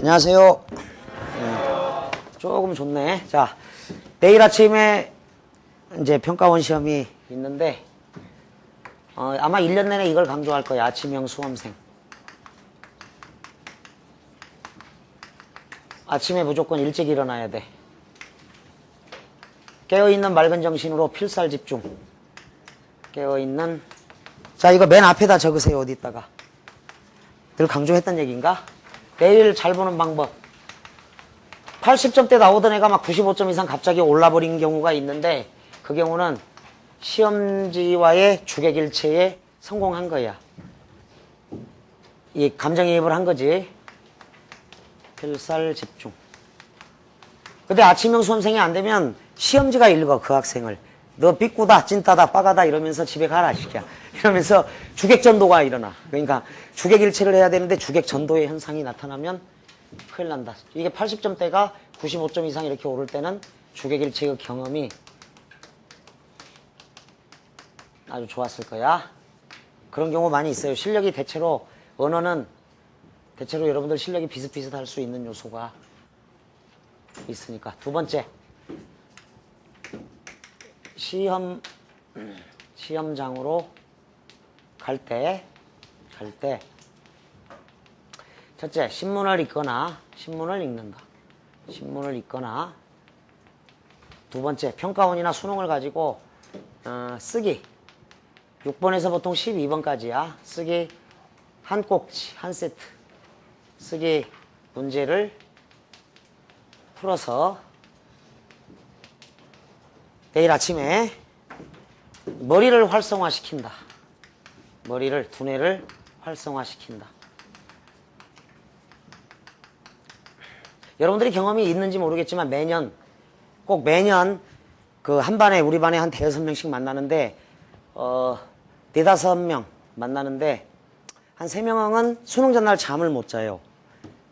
안녕하세요. 조금 좋네. 자, 내일 아침에 이제 평가원 시험이 있는데, 아마 1년 내내 이걸 강조할 거야. 아침형 수험생. 아침에 무조건 일찍 일어나야 돼. 깨어있는 맑은 정신으로 필살 집중. 깨어있는. 자, 이거 맨 앞에다 적으세요. 어디다가. 늘 강조했던 얘기인가? 내일 잘 보는 방법. 80점대 나오던 애가 막 95점 이상 갑자기 올라버린 경우가 있는데, 그 경우는 시험지와의 주객일체에 성공한 거야. 이 감정이입을 한 거지. 필살 집중. 근데 아침형 수험생이 안 되면 시험지가 읽어, 그 학생을. 너 삐꾸다, 찐따다, 빠가다 이러면서 집에 가라, 시키야. 이러면서 주객전도가 일어나. 그러니까 주객일체를 해야 되는데 주객전도의 현상이 나타나면 큰일 난다. 이게 80점대가 95점 이상 이렇게 오를 때는 주객일체의 경험이 아주 좋았을 거야. 그런 경우 많이 있어요. 실력이 대체로, 언어는 대체로 여러분들 실력이 비슷비슷할 수 있는 요소가 있으니까. 두 번째, 시험장으로 갈 때, 첫째, 신문을 읽거나, 신문을 읽는다. 신문을 읽거나, 두 번째, 평가원이나 수능을 가지고, 쓰기. 6번에서 보통 12번까지야. 쓰기 한 꼭지, 한 세트. 쓰기 문제를 풀어서 내일 아침에 머리를 활성화시킨다. 머리를, 두뇌를 활성화시킨다. 여러분들이 경험이 있는지 모르겠지만 꼭 매년 그 한 반에, 우리 반에 한 5-6명씩 만나는데, 4-5명 만나는데, 한 3명은 수능 전날 잠을 못 자요.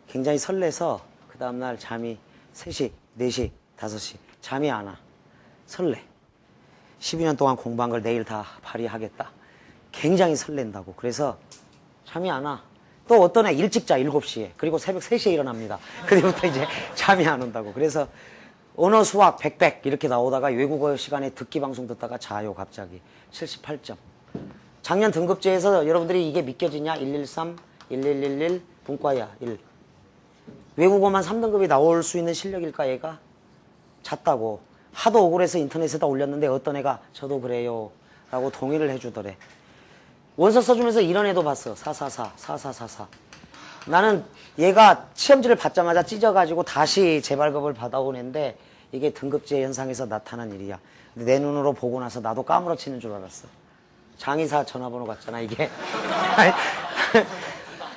굉장히 설레서 그 다음날 잠이 3시, 4시, 5시 잠이 안 와. 설레. 12년 동안 공부한 걸 내일 다 발휘하겠다. 굉장히 설렌다고. 그래서 잠이 안 와. 또 어떤 애 일찍 자, 7시에. 그리고 새벽 3시에 일어납니다. 그때부터 이제 잠이 안 온다고. 그래서 언어, 수학 100 이렇게 나오다가 외국어 시간에 듣기 방송 듣다가 자요, 갑자기. 78점. 작년 등급제에서 여러분들이 이게 믿겨지냐? 113, 1111, 분과야, 1. 외국어만 3등급이 나올 수 있는 실력일까, 얘가? 잤다고. 하도 억울해서 인터넷에다 올렸는데 어떤 애가 저도 그래요 라고 동의를 해주더래. 원서 써주면서 이런 애도 봤어. 444, 4444. 나는 얘가 시험지를 받자마자 찢어가지고 다시 재발급을 받아온 애인데 이게 등급제 현상에서 나타난 일이야. 근데 내 눈으로 보고 나서 나도 까무러치는 줄 알았어. 장의사 전화번호 같잖아, 이게.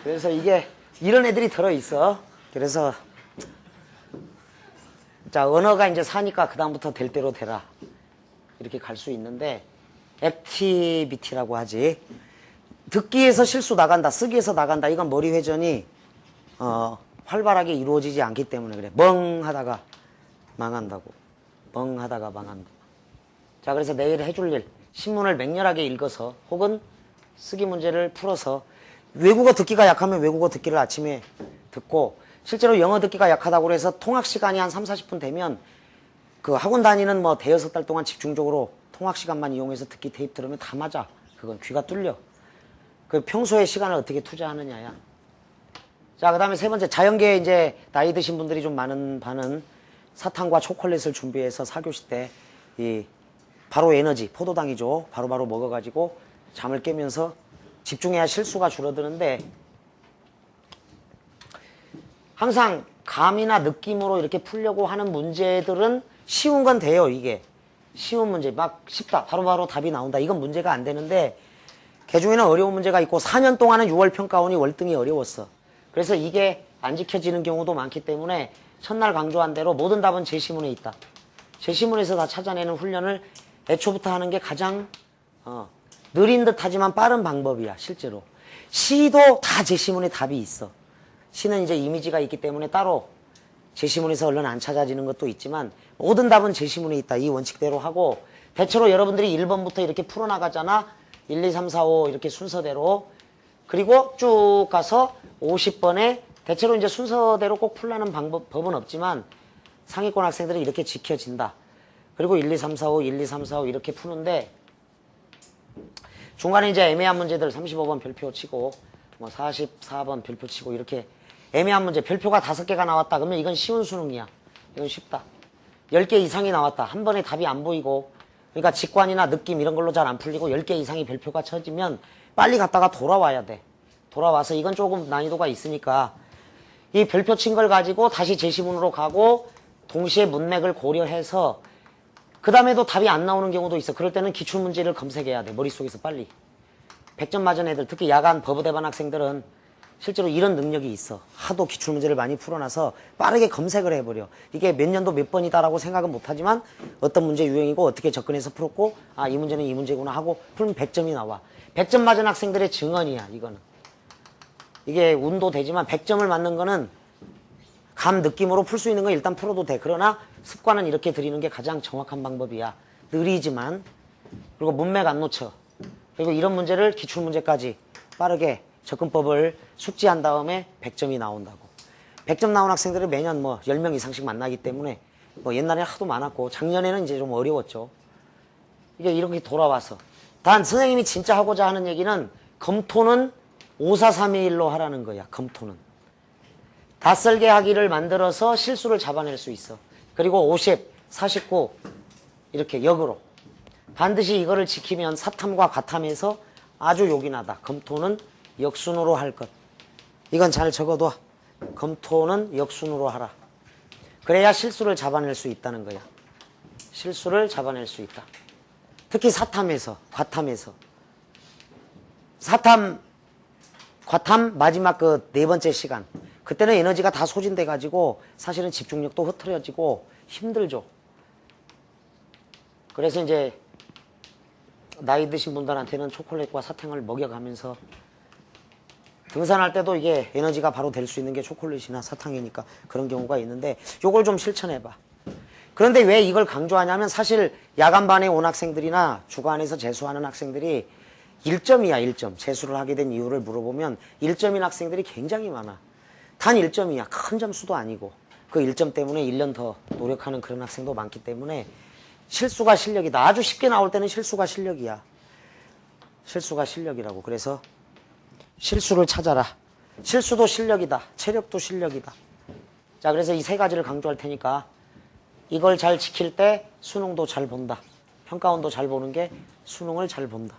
그래서 이게 이런 애들이 들어있어. 그래서 자, 언어가 이제 사니까 그다음부터 될 대로 되라. 이렇게 갈 수 있는데, 액티비티라고 하지. 듣기에서 실수 나간다, 쓰기에서 나간다. 이건 머리 회전이, 활발하게 이루어지지 않기 때문에 그래. 멍 하다가 망한다고. 멍 하다가 망한다. 자, 그래서 내일 해줄 일. 신문을 맹렬하게 읽어서, 혹은 쓰기 문제를 풀어서, 외국어 듣기가 약하면 외국어 듣기를 아침에 듣고, 실제로 영어 듣기가 약하다고 해서 통학 시간이 한 30-40분 되면 그 학원 다니는 뭐 5-6달 동안 집중적으로 통학 시간만 이용해서 듣기 테이프 들으면 다 맞아. 그건 귀가 뚫려. 그 평소에 시간을 어떻게 투자하느냐야. 자, 그 다음에 세 번째, 자연계에 이제 나이 드신 분들이 좀 많은 반은 사탕과 초콜릿을 준비해서 4교시 때 바로 에너지, 포도당이죠. 바로바로 먹어가지고 잠을 깨면서 집중해야 실수가 줄어드는데, 항상 감이나 느낌으로 이렇게 풀려고 하는 문제들은 쉬운 건 돼요, 이게. 쉬운 문제, 막 쉽다, 바로바로 답이 나온다. 이건 문제가 안 되는데, 개중에는 어려운 문제가 있고, 4년 동안은 6월 평가원이 월등히 어려웠어. 그래서 이게 안 지켜지는 경우도 많기 때문에, 첫날 강조한 대로 모든 답은 제시문에 있다. 제시문에서 다 찾아내는 훈련을 애초부터 하는 게 가장, 느린 듯 하지만 빠른 방법이야, 실제로. 시도 다 제시문에 답이 있어. 시는 이제 이미지가 있기 때문에 따로 제시문에서 얼른 안 찾아지는 것도 있지만 모든 답은 제시문에 있다. 이 원칙대로 하고, 대체로 여러분들이 1번부터 이렇게 풀어나가잖아. 1, 2, 3, 4, 5 이렇게 순서대로. 그리고 쭉 가서 50번에 대체로 이제 순서대로 꼭 풀라는 법은 없지만 상위권 학생들은 이렇게 지켜진다. 그리고 1, 2, 3, 4, 5, 1, 2, 3, 4, 5 이렇게 푸는데 중간에 이제 애매한 문제들 35번 별표 치고 뭐 44번 별표 치고 이렇게 애매한 문제 별표가 5개가 나왔다. 그러면 이건 쉬운 수능이야. 이건 쉽다. 10개 이상이 나왔다. 한 번에 답이 안 보이고 그러니까 직관이나 느낌 이런 걸로 잘 안 풀리고 10개 이상이 별표가 쳐지면 빨리 갔다가 돌아와야 돼. 돌아와서 이건 조금 난이도가 있으니까 이 별표 친 걸 가지고 다시 제시문으로 가고 동시에 문맥을 고려해서 그 다음에도 답이 안 나오는 경우도 있어. 그럴 때는 기출문제를 검색해야 돼. 머릿속에서 빨리. 100점 맞은 애들, 특히 야간 버브대반 학생들은 실제로 이런 능력이 있어. 하도 기출문제를 많이 풀어놔서 빠르게 검색을 해버려. 이게 몇 년도 몇 번이다라고 생각은 못하지만 어떤 문제 유형이고 어떻게 접근해서 풀었고 아, 이 문제는 이 문제구나 하고 풀면 100점이 나와. 100점 맞은 학생들의 증언이야, 이거는. 이게 운도 되지만 100점을 맞는 거는 감 느낌으로 풀 수 있는 건 일단 풀어도 돼. 그러나 습관은 이렇게 들이는 게 가장 정확한 방법이야. 느리지만. 그리고 문맥 안 놓쳐. 그리고 이런 문제를 기출문제까지 빠르게 접근법을 숙지한 다음에 100점이 나온다고. 100점 나온 학생들이 매년 뭐 10명 이상씩 만나기 때문에 뭐 옛날에 하도 많았고 작년에는 이제 좀 어려웠죠. 이게 이렇게 돌아와서. 단 선생님이 진짜 하고자 하는 얘기는 검토는 54321로 하라는 거야. 검토는. 닷설계 하기를 만들어서 실수를 잡아낼 수 있어. 그리고 50, 49 이렇게 역으로. 반드시 이거를 지키면 사탐과 과탐에서 아주 요긴하다. 검토는 역순으로 할 것. 이건 잘 적어둬. 검토는 역순으로 하라. 그래야 실수를 잡아낼 수 있다는 거야. 실수를 잡아낼 수 있다. 특히 사탐에서, 과탐에서. 사탐, 과탐 마지막 그 네 번째 시간. 그때는 에너지가 다 소진돼 가지고 사실은 집중력도 흐트러지고 힘들죠. 그래서 이제 나이 드신 분들한테는 초콜릿과 사탕을 먹여가면서 등산할 때도 이게 에너지가 바로 될 수 있는 게 초콜릿이나 사탕이니까 그런 경우가 있는데 요걸 좀 실천해봐. 그런데 왜 이걸 강조하냐면 사실 야간반에 온 학생들이나 주간에서 재수하는 학생들이 1점이야 1점. 재수를 하게 된 이유를 물어보면 1점인 학생들이 굉장히 많아. 단 1점이야. 큰 점수도 아니고 그 1점 때문에 1년 더 노력하는 그런 학생도 많기 때문에 실수가 실력이다. 아주 쉽게 나올 때는 실수가 실력이야. 실수가 실력이라고. 그래서 실수를 찾아라. 실수도 실력이다. 체력도 실력이다. 자, 그래서 이 세 가지를 강조할 테니까 이걸 잘 지킬 때 수능도 잘 본다. 평가원도 잘 보는 게 수능을 잘 본다.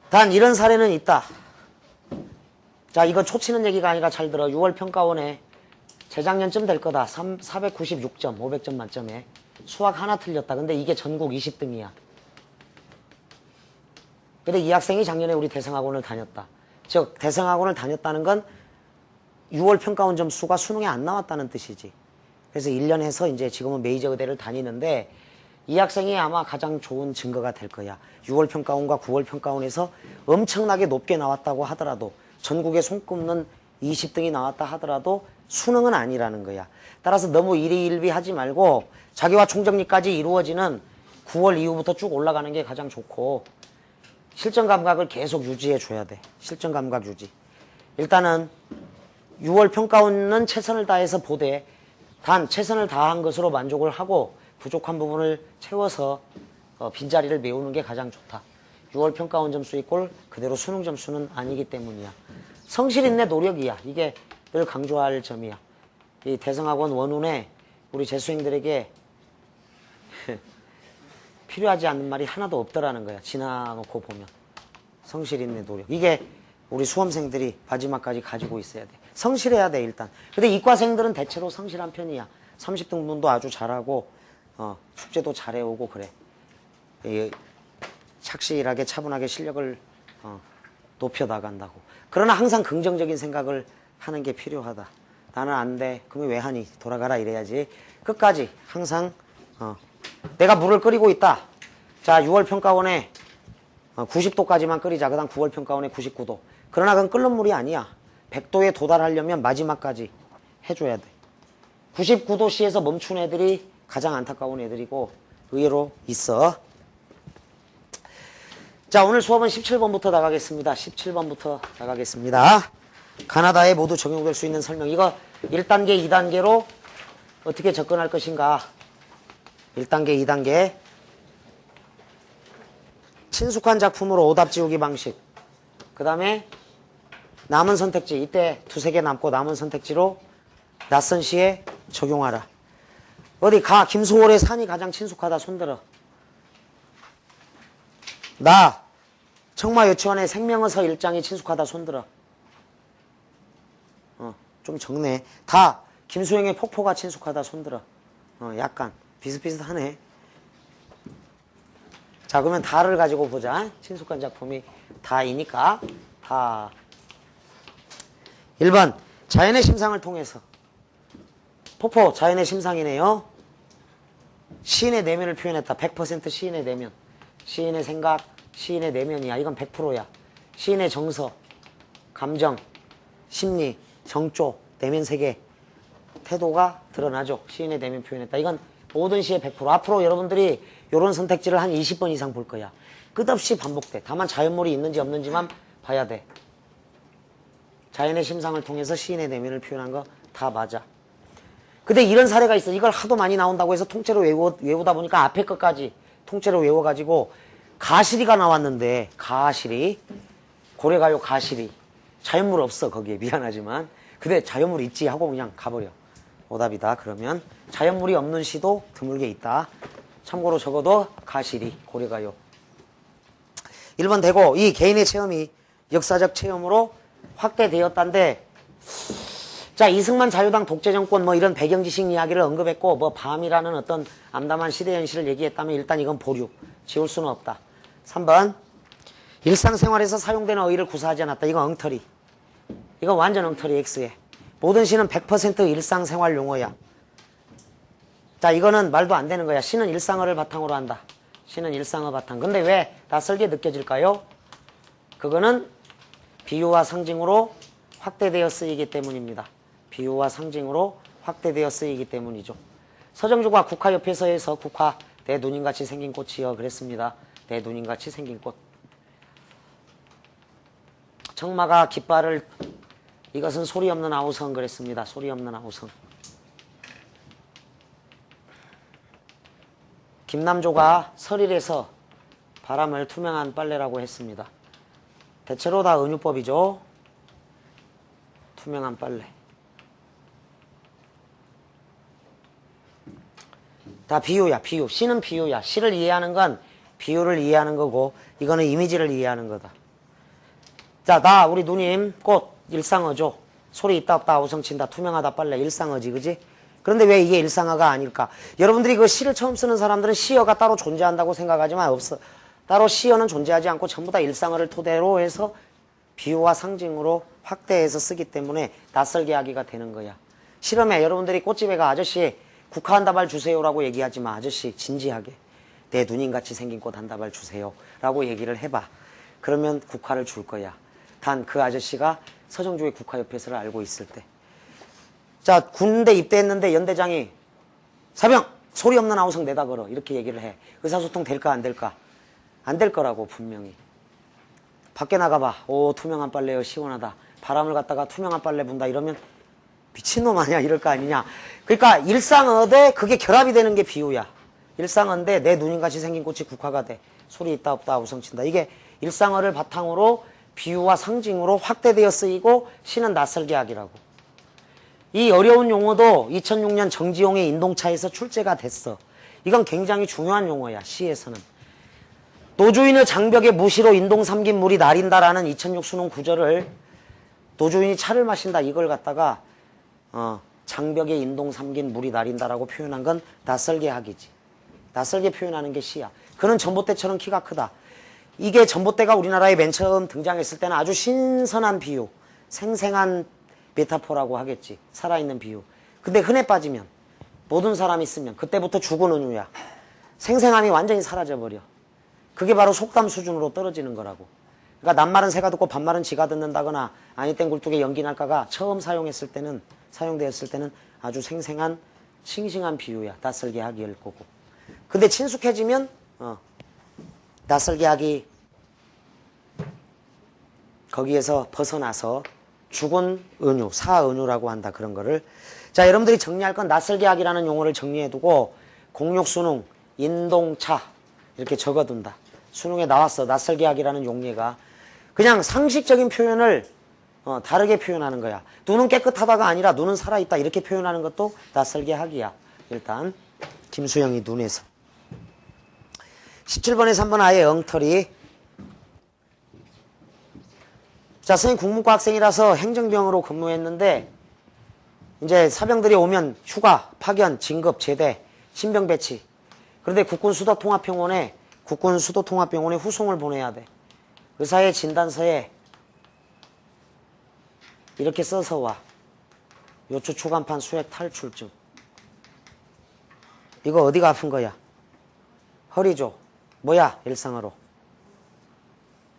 단 이런 사례는 있다. 자, 이거 초치는 얘기가 아니라 잘 들어. 6월 평가원에 재작년쯤 될 거다. 496점, 500점 만점에 수학 하나 틀렸다. 근데 이게 전국 20등이야. 근데 이 학생이 작년에 우리 대성학원을 다녔다. 즉 대성학원을 다녔다는 건 6월 평가원 점수가 수능에 안 나왔다는 뜻이지. 그래서 1년 해서 이제 지금은 메이저 의대를 다니는데 이 학생이 아마 가장 좋은 증거가 될 거야. 6월 평가원과 9월 평가원에서 엄청나게 높게 나왔다고 하더라도 전국에 손꼽는 20등이 나왔다 하더라도 수능은 아니라는 거야. 따라서 너무 일희일비하지 말고 자기와 총정리까지 이루어지는 9월 이후부터 쭉 올라가는 게 가장 좋고 실전 감각을 계속 유지해 줘야 돼. 실전 감각 유지. 일단은 6월 평가원은 최선을 다해서 보되 단 최선을 다한 것으로 만족을 하고 부족한 부분을 채워서 빈자리를 메우는 게 가장 좋다. 6월 평가원 점수 이꼴 그대로 수능 점수는 아니기 때문이야. 성실인내 노력이야. 이게 늘 강조할 점이야. 이 대성학원 원운에 우리 재수생들에게 필요하지 않는 말이 하나도 없더라는 거야. 지나놓고 보면. 성실인내 노력. 이게 우리 수험생들이 마지막까지 가지고 있어야 돼. 성실해야 돼 일단. 근데 이과생들은 대체로 성실한 편이야. 30등분도 아주 잘하고 숙제도 잘해오고 그래. 착실하게 차분하게 실력을 높여나간다고. 그러나 항상 긍정적인 생각을 하는 게 필요하다. 나는 안 돼. 그러면 왜 하니? 돌아가라 이래야지. 끝까지 항상 내가 물을 끓이고 있다. 자, 6월 평가원에 90도까지만 끓이자. 그 다음 9월 평가원에 99도. 그러나 그건 끓는 물이 아니야. 100도에 도달하려면 마지막까지 해줘야 돼. 99도씨에서 멈춘 애들이 가장 안타까운 애들이고 의외로 있어. 자, 오늘 수업은 17번부터 나가겠습니다. 17번부터 나가겠습니다. 가나다에 모두 적용될 수 있는 설명. 이거 1단계, 2단계로 어떻게 접근할 것인가. 1단계, 2단계. 친숙한 작품으로 오답 지우기 방식. 그 다음에 남은 선택지. 이때 두세 개 남고 남은 선택지로 낯선 시에 적용하라. 어디 가. 김소월의 산이 가장 친숙하다. 손들어. 나. 청마 유치원의 생명어서 1장이 친숙하다. 손들어. 좀 적네. 다. 김수영의 폭포가 친숙하다. 손들어. 약간 비슷비슷하네. 자, 그러면 다를 가지고 보자. 친숙한 작품이 다이니까 다. 1번 자연의 심상을 통해서. 폭포 자연의 심상이네요. 시인의 내면을 표현했다. 100% 시인의 내면. 시인의 생각, 시인의 내면이야. 이건 100%야. 시인의 정서, 감정, 심리, 정조, 내면 세계, 태도가 드러나죠. 시인의 내면 표현했다. 이건 모든 시의 100%. 앞으로 여러분들이 이런 선택지를 한 20번 이상 볼 거야. 끝없이 반복돼. 다만 자연물이 있는지 없는지만 봐야 돼. 자연의 심상을 통해서 시인의 내면을 표현한 거 다 맞아. 근데 이런 사례가 있어. 이걸 하도 많이 나온다고 해서 통째로 외우다 보니까 앞에 것까지 통째로 외워가지고 가시리가 나왔는데, 가시리, 고래가요 가시리. 자연물 없어 거기에. 미안하지만. 근데 자연물 있지 하고 그냥 가버려. 오답이다. 그러면 자연물이 없는 시도 드물게 있다. 참고로 적어도 가시리, 고래가요. 1번 되고, 이 개인의 체험이 역사적 체험으로 확대되었다는데, 자, 이승만 자유당 독재정권 뭐 이런 배경지식 이야기를 언급했고, 뭐 밤이라는 어떤 암담한 시대 현실을 얘기했다면 일단 이건 보류. 지울 수는 없다. 3번 일상생활에서 사용되는 어휘를 구사하지 않았다. 이건 엉터리. 이건 완전 엉터리. X에. 모든 시는 100% 일상생활 용어야. 자, 이거는 말도 안 되는 거야. 시는 일상어를 바탕으로 한다. 시는 일상어 바탕. 근데 왜 낯설게 느껴질까요? 그거는 비유와 상징으로 확대되어 쓰이기 때문입니다. 비유와 상징으로 확대되어 쓰이기 때문이죠. 서정주가 국화옆에서에서 국화 내 누님같이 생긴 꽃이여 그랬습니다. 내 누님같이 생긴 꽃. 청마가 깃발을 이것은 소리 없는 아우성 그랬습니다. 소리 없는 아우성. 김남조가 설일에서 바람을 투명한 빨래라고 했습니다. 대체로 다 은유법이죠. 투명한 빨래. 다 비유야. 비유. 시는 비유야. 시를 이해하는 건 비유를 이해하는 거고, 이거는 이미지를 이해하는 거다. 자, 나 우리 누님 꽃 일상어죠. 소리 있다 없다 아우성친다. 투명하다 빨래. 일상어지. 그지? 그런데 왜 이게 일상어가 아닐까? 여러분들이 그 시를 처음 쓰는 사람들은 시어가 따로 존재한다고 생각하지만 없어. 따로 시어는 존재하지 않고 전부 다 일상어를 토대로 해서 비유와 상징으로 확대해서 쓰기 때문에 낯설게 하기가 되는 거야. 실험에 여러분들이 꽃집에 가 아저씨 국화 한 다발 주세요라고 얘기하지 마. 아저씨 진지하게 내 누님같이 생긴 꽃 한 다발 주세요 라고 얘기를 해봐. 그러면 국화를 줄 거야. 단 그 아저씨가 서정주의 국화협회서를 알고 있을 때. 자, 군대 입대했는데 연대장이 사병 소리 없는 아우성 내다 걸어 이렇게 얘기를 해. 의사소통 될까 안 될까? 안 될 거라고 분명히. 밖에 나가봐. 오 투명한 빨래요 시원하다. 바람을 갖다가 투명한 빨래 분다 이러면 미친놈 아니야 이럴 거 아니냐. 그러니까 일상어대 그게 결합이 되는 게 비유야. 일상어인데 내 누님같이 생긴 꽃이 국화가 돼. 소리 있다 없다 아우성친다. 이게 일상어를 바탕으로 비유와 상징으로 확대되어 쓰이고 시는 낯설게 하기라고. 이 어려운 용어도 2006년 정지용의 인동차에서 출제가 됐어. 이건 굉장히 중요한 용어야. 시에서는. 노주인의 장벽에 무시로 인동 삼긴 물이 나린다라는 2006 수능 구절을 노주인이 차를 마신다 이걸 갖다가 장벽에 인동 삼긴 물이 나린다라고 표현한 건 낯설게 하기지. 낯설게 표현하는 게 시야. 그는 전봇대처럼 키가 크다. 이게 전봇대가 우리나라에 맨 처음 등장했을 때는 아주 신선한 비유, 생생한 메타포라고 하겠지. 살아있는 비유. 근데 흔해 빠지면, 모든 사람이 쓰면 그때부터 죽은 은유야. 생생함이 완전히 사라져버려. 그게 바로 속담 수준으로 떨어지는 거라고. 그러니까 낱말은 새가 듣고 반말은 지가 듣는다거나 아니 땐 굴뚝에 연기 날까가 처음 사용되었을 때는 아주 생생한 싱싱한 비유야. 낯설게 하기일 거고. 근데 친숙해지면 낯설게 하기 거기에서 벗어나서 죽은 은유, 사은유라고 한다. 그런 거를. 자, 여러분들이 정리할 건 낯설게하기라는 용어를 정리해두고 공육, 수능, 인동차 이렇게 적어둔다. 수능에 나왔어. 낯설게하기라는 용례가. 그냥 상식적인 표현을 다르게 표현하는 거야. 눈은 깨끗하다가 아니라 눈은 살아있다 이렇게 표현하는 것도 낯설게하기야. 일단 김수영이 눈에서. 17번에 3번 아예 엉터리. 자, 선생님 국문과 학생이라서 행정병으로 근무했는데 이제 사병들이 오면 휴가, 파견, 진급, 제대, 신병 배치. 그런데 국군수도통합병원에 후송을 보내야 돼. 의사의 진단서에 이렇게 써서 와. 요추 추간판 수액 탈출증. 이거 어디가 아픈 거야? 허리죠. 뭐야? 일상어로.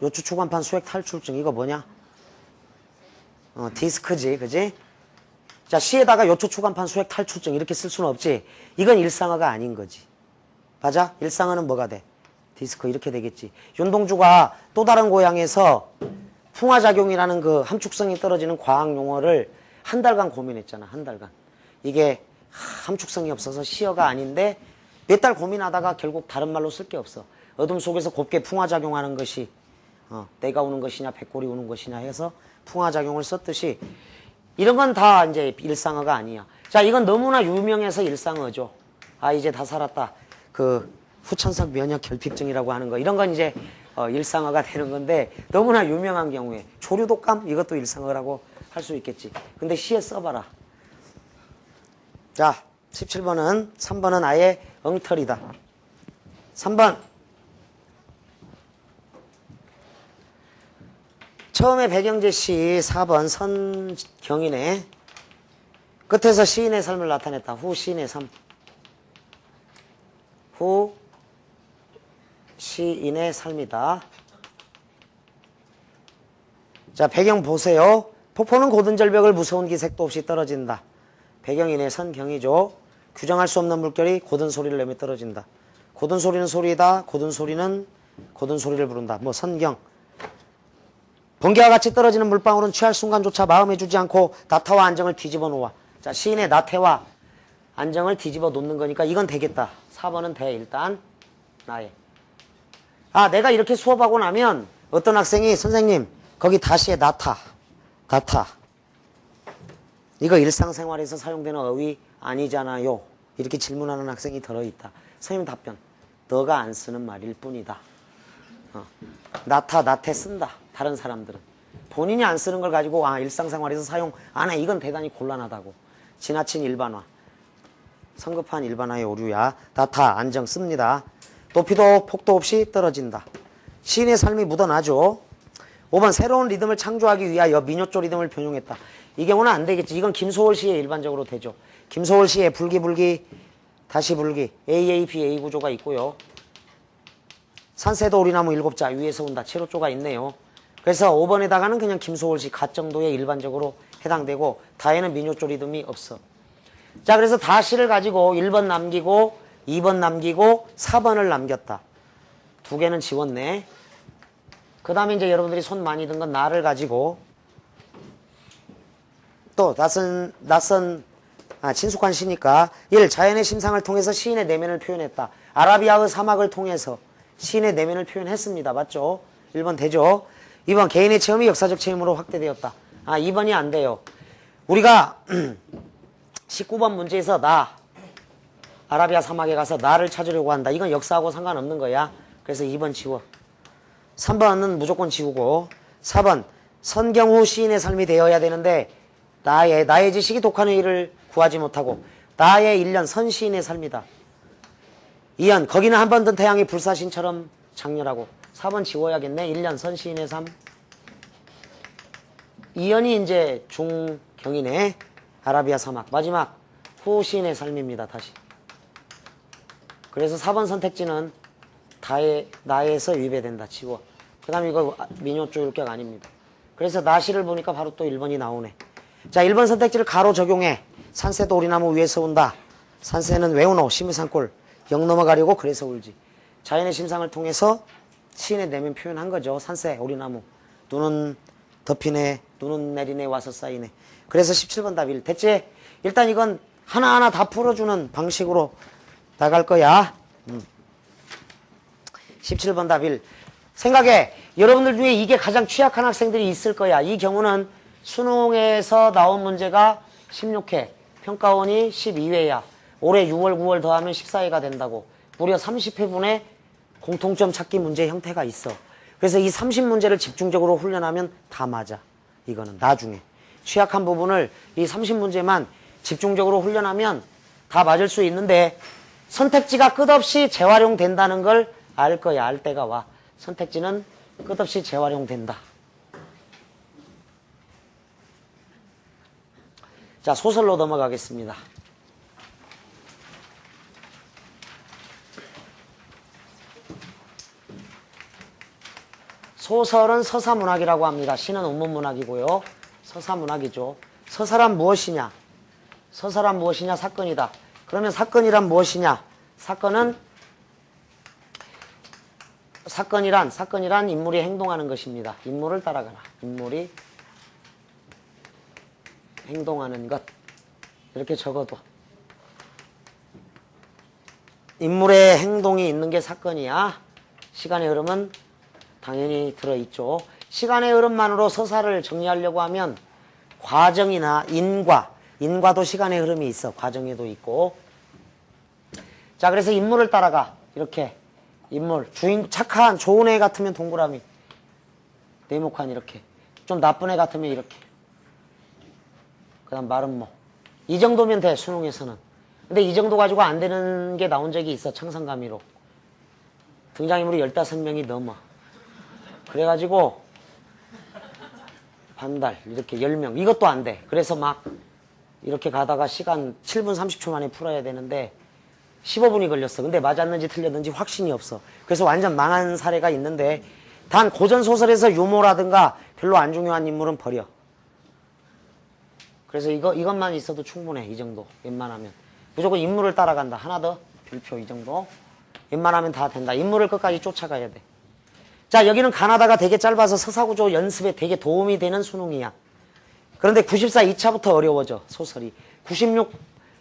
요추 추간판 수액 탈출증. 이거 뭐냐? 디스크지. 그지? 자, 시에다가 요추 추간판 수액 탈출증 이렇게 쓸 수는 없지. 이건 일상어가 아닌 거지. 맞아? 일상어는 뭐가 돼? 디스크 이렇게 되겠지. 윤동주가 또 다른 고향에서 풍화작용이라는 그 함축성이 떨어지는 과학 용어를 한 달간 고민했잖아. 한 달간. 이게 함축성이 없어서 시어가 아닌데 몇 달 고민하다가 결국 다른 말로 쓸 게 없어. 어둠 속에서 곱게 풍화작용하는 것이 내가 우는 것이냐 백골이 우는 것이냐 해서 풍화작용을 썼듯이 이런 건 다 이제 일상어가 아니야. 자, 이건 너무나 유명해서 일상어죠. 아, 이제 다 살았다. 그 후천성 면역 결핍증이라고 하는 거. 이런 건 이제 일상어가 되는 건데 너무나 유명한 경우에 조류독감 이것도 일상어라고 할 수 있겠지. 근데 시에 써봐라. 자, 17번은 3번은 아예 엉터리다. 3번. 처음에 배경재 시 4번 선경인의 끝에서 시인의 삶을 나타냈다. 후 시인의 삶. 후 시인의 삶이다. 자, 배경 보세요. 폭포는 고든 절벽을 무서운 기색도 없이 떨어진다. 배경인의 선경이죠. 규정할 수 없는 물결이 고든 소리를 내며 떨어진다. 고든 소리는 소리이다. 고든 소리는 고든 소리를 부른다. 뭐 선경. 번개와 같이 떨어지는 물방울은 취할 순간조차 마음에 주지 않고 나태와 안정을 뒤집어 놓아. 자, 시인의 나태와 안정을 뒤집어 놓는 거니까 이건 되겠다. 4번은 돼. 일단 나의. 아, 내가 이렇게 수업하고 나면 어떤 학생이 선생님 거기 다시에 나타. 이거 일상생활에서 사용되는 어휘 아니잖아요. 이렇게 질문하는 학생이 들어있다. 선생님 답변. 너가 안 쓰는 말일 뿐이다. 나태 쓴다. 다른 사람들은. 본인이 안 쓰는 걸 가지고 일상생활에서 사용 안 해. 이건 대단히 곤란하다고. 지나친 일반화. 성급한 일반화의 오류야. 나타, 안정 씁니다. 높이도 폭도 없이 떨어진다. 시인의 삶이 묻어나죠. 5번 새로운 리듬을 창조하기 위하여 민요조 리듬을 변용했다. 이 경우는 안 되겠지. 이건 김소월 시에 일반적으로 되죠. 김소월 시에 불기 다시 불기 AAB A 구조가 있고요. 산새도 오리나무 7자 위에서 온다. 체로조가 있네요. 그래서 5번에다가는 그냥 김소월 시 가 정도에 일반적으로 해당되고 다에는 민요조 리듬이 없어. 자, 그래서 다시를 가지고 1번 남기고 2번 남기고 4번을 남겼다. 두 개는 지웠네. 그 다음에 이제 여러분들이 손 많이 든 건 나를 가지고 또 친숙한 시니까 1. 자연의 심상을 통해서 시인의 내면을 표현했다. 아라비아의 사막을 통해서 시인의 내면을 표현했습니다. 맞죠? 1번 되죠? 2번 개인의 체험이 역사적 체험으로 확대되었다. 2번이 안 돼요. 우리가 19번 문제에서 아라비아 사막에 가서 나를 찾으려고 한다. 이건 역사하고 상관없는 거야. 그래서 2번 지워. 3번은 무조건 지우고 4번 선경후 시인의 삶이 되어야 되는데 나의 지식이 독한 의의를 구하지 못하고 나의 1년 선시인의 삶이다. 2연 거기는 한 번 든 태양이 불사신처럼 장렬하고 4번 지워야겠네. 1년 선시인의 삶. 2연이 이제 중경이네. 아라비아 사막. 마지막 후 시인의 삶입니다. 다시. 그래서 4번 선택지는 나에서 위배된다. 지워. 그 다음에 이거 민요조 율격 아닙니다. 그래서 나시를 보니까 바로 또 1번이 나오네. 자, 1번 선택지를 가로 적용해. 산새도 오리나무 위에서 온다. 산새는 왜 우노? 심의산골. 영 넘어가려고 그래서 울지. 자연의 심상을 통해서 시인의 내면 표현한 거죠. 산새, 오리나무. 눈은 덮이네. 눈은 내리네. 와서 쌓이네. 그래서 17번 답 1. 됐지? 일단 이건 하나하나 다 풀어주는 방식으로 나갈 거야. 17번 답 1. 생각해. 여러분들 중에 이게 가장 취약한 학생들이 있을 거야. 이 경우는 수능에서 나온 문제가 16회, 평가원이 12회야. 올해 6월, 9월 더하면 14회가 된다고. 무려 30회분의 공통점 찾기 문제 형태가 있어. 그래서 이 30문제를 집중적으로 훈련하면 다 맞아. 이거는 나중에. 취약한 부분을 이 30문제만 집중적으로 훈련하면 다 맞을 수 있는데 선택지가 끝없이 재활용된다는 걸 알 거야. 알 때가 와. 선택지는 끝없이 재활용된다. 자, 소설로 넘어가겠습니다. 소설은 서사문학이라고 합니다. 시는 운문문학이고요. 서사문학이죠. 서사란 무엇이냐? 서사란 무엇이냐? 사건이다. 그러면 사건이란 무엇이냐? 사건이란 인물이 행동하는 것입니다. 인물을 따라가라. 인물이 행동하는 것. 이렇게 적어도. 인물의 행동이 있는 게 사건이야. 시간의 흐름은 당연히 들어있죠. 시간의 흐름만으로 서사를 정리하려고 하면 과정이나 인과도 시간의 흐름이 있어. 과정에도 있고. 자, 그래서 인물을 따라가. 이렇게. 인물. 착한, 좋은 애 같으면 동그라미. 네모칸 이렇게. 좀 나쁜 애 같으면 이렇게. 그 다음 말은 이 정도면 돼, 수능에서는. 근데 이 정도 가지고 안 되는 게 나온 적이 있어, 청산가미로. 등장인물이 15명이 넘어. 그래가지고, 반달, 이렇게 10명. 이것도 안 돼. 그래서 막, 이렇게 가다가 시간 7분 30초 만에 풀어야 되는데, 15분이 걸렸어. 근데 맞았는지 틀렸는지 확신이 없어. 그래서 완전 망한 사례가 있는데, 단 고전소설에서 유머라든가 별로 안 중요한 인물은 버려. 그래서 이것만 있어도 충분해. 이 정도. 웬만하면. 무조건 인물을 따라간다. 하나 더. 별표 이 정도. 웬만하면 다 된다. 인물을 끝까지 쫓아가야 돼. 자, 여기는 가나다가 되게 짧아서 서사구조 연습에 되게 도움이 되는 수능이야. 그런데 94 2차부터 어려워져. 소설이. 96